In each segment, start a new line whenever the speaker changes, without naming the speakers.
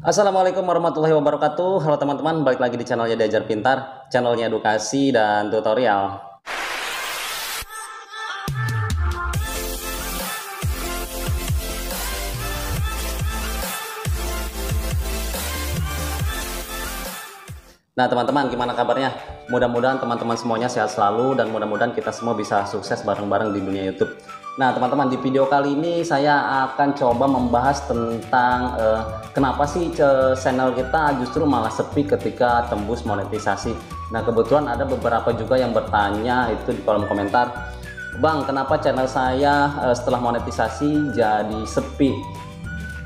Assalamualaikum warahmatullahi wabarakatuh. Halo teman-teman, balik lagi di channelnya Diajar Pintar, channelnya edukasi dan tutorial. Nah teman-teman, gimana kabarnya? Mudah-mudahan teman-teman semuanya sehat selalu dan mudah-mudahan kita semua bisa sukses bareng-bareng di dunia YouTube. Nah teman-teman, di video kali ini saya akan coba membahas tentang kenapa sih channel kita justru malah sepi ketika tembus monetisasi. Nah kebetulan ada beberapa juga yang bertanya itu di kolom komentar, Bang, kenapa channel saya setelah monetisasi jadi sepi?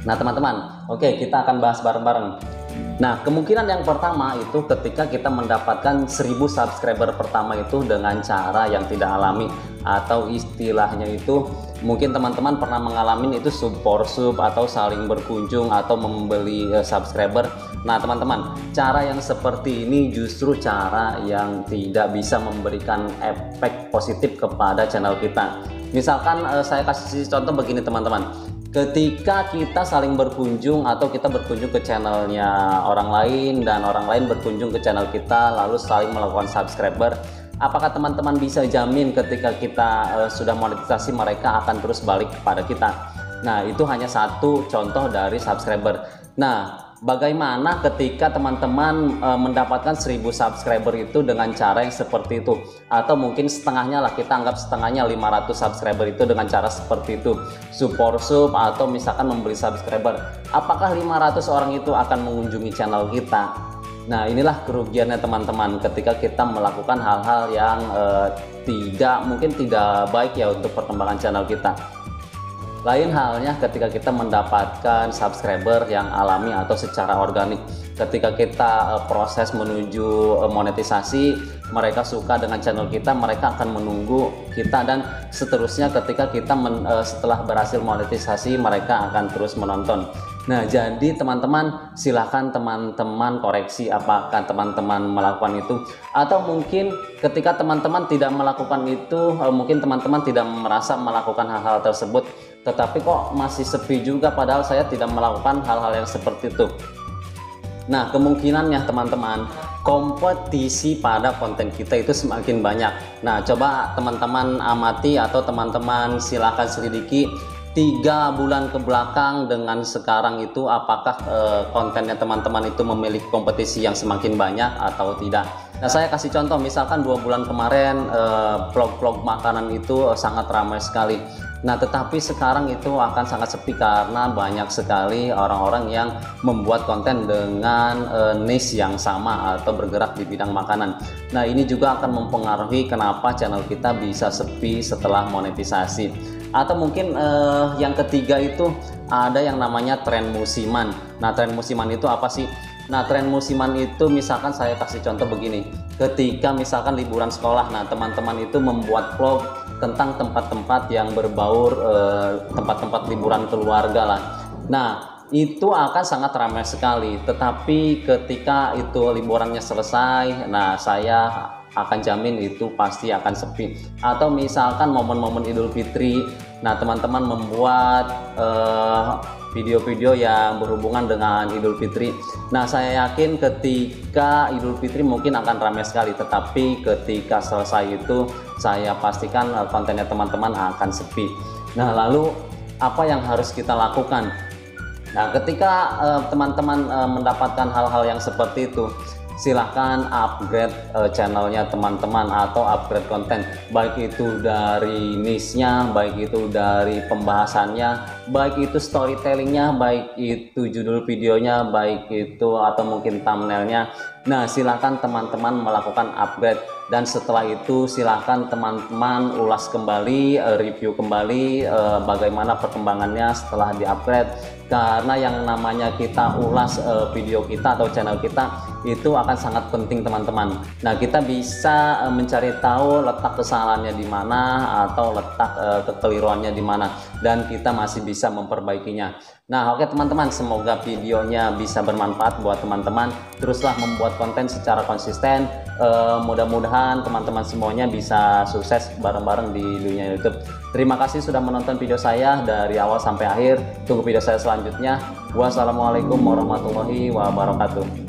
Nah teman-teman, oke, kita akan bahas bareng-bareng. Nah kemungkinan yang pertama itu ketika kita mendapatkan 1000 subscriber pertama itu dengan cara yang tidak alami, atau istilahnya itu mungkin teman-teman pernah mengalami itu sub for sub atau saling berkunjung atau membeli subscriber. Nah teman-teman, cara yang seperti ini justru cara yang tidak bisa memberikan efek positif kepada channel kita. Misalkan saya kasih contoh begini teman-teman, ketika kita saling berkunjung atau kita berkunjung ke channelnya orang lain dan orang lain berkunjung ke channel kita lalu saling melakukan subscriber, apakah teman-teman bisa jamin ketika kita sudah monetisasi mereka akan terus balik kepada kita? Nah itu hanya satu contoh dari subscriber. Nah bagaimana ketika teman-teman mendapatkan 1000 subscriber itu dengan cara yang seperti itu, atau mungkin setengahnya lah, kita anggap setengahnya 500 subscriber itu dengan cara seperti itu, sub for sub atau misalkan membeli subscriber, apakah 500 orang itu akan mengunjungi channel kita? Nah inilah kerugiannya teman-teman ketika kita melakukan hal-hal yang mungkin tidak baik ya untuk perkembangan channel kita. Lain halnya ketika kita mendapatkan subscriber yang alami atau secara organik. Ketika kita proses menuju monetisasi, mereka suka dengan channel kita, mereka akan menunggu kita, dan seterusnya ketika kita setelah berhasil monetisasi, mereka akan terus menonton. Nah jadi teman-teman, silahkan teman-teman koreksi apakah teman-teman melakukan itu, atau mungkin ketika teman-teman tidak melakukan itu, mungkin teman-teman tidak merasa melakukan hal-hal tersebut, tetapi kok masih sepi juga padahal saya tidak melakukan hal-hal yang seperti itu. Nah kemungkinannya teman-teman, kompetisi pada konten kita itu semakin banyak. Nah coba teman-teman amati atau teman-teman silahkan selidiki 3 bulan ke belakang dengan sekarang itu, apakah kontennya teman-teman itu memiliki kompetisi yang semakin banyak atau tidak. Nah saya kasih contoh, misalkan 2 bulan kemarin vlog-vlog makanan itu sangat ramai sekali. Nah tetapi sekarang itu akan sangat sepi karena banyak sekali orang-orang yang membuat konten dengan niche yang sama atau bergerak di bidang makanan. Nah ini juga akan mempengaruhi kenapa channel kita bisa sepi setelah monetisasi. Atau mungkin yang ketiga itu ada yang namanya tren musiman. Nah tren musiman itu apa sih? Nah tren musiman itu misalkan saya kasih contoh begini, ketika misalkan liburan sekolah, nah teman-teman itu membuat vlog tentang tempat-tempat yang berbaur, tempat-tempat liburan keluarga lah. Nah itu akan sangat ramai sekali, tetapi ketika itu liburannya selesai, nah saya akan jamin itu pasti akan sepi. Atau misalkan momen-momen Idul Fitri, nah teman-teman membuat video-video yang berhubungan dengan Idul Fitri. Nah saya yakin ketika Idul Fitri mungkin akan ramai sekali, tetapi ketika selesai itu saya pastikan kontennya teman-teman akan sepi. Nah lalu apa yang harus kita lakukan? Nah ketika teman-teman mendapatkan hal-hal yang seperti itu, silahkan upgrade channelnya teman-teman atau upgrade konten, baik itu dari niche-nya, baik itu dari pembahasannya, baik itu storytellingnya, baik itu judul videonya, baik itu atau mungkin thumbnailnya. Nah silahkan teman-teman melakukan upgrade, dan setelah itu silahkan teman-teman ulas kembali, review kembali bagaimana perkembangannya setelah di upgrade. Karena yang namanya kita ulas video kita atau channel kita, itu akan sangat penting teman-teman. Nah, kita bisa mencari tahu letak kesalahannya di mana atau letak kekeliruannya di mana, dan kita masih bisa memperbaikinya. Nah, oke teman-teman, semoga videonya bisa bermanfaat buat teman-teman. Teruslah membuat konten secara konsisten. Mudah-mudahan teman-teman semuanya bisa sukses bareng-bareng di dunia YouTube. Terima kasih sudah menonton video saya dari awal sampai akhir. Tunggu video saya selanjutnya. Wassalamualaikum warahmatullahi wabarakatuh.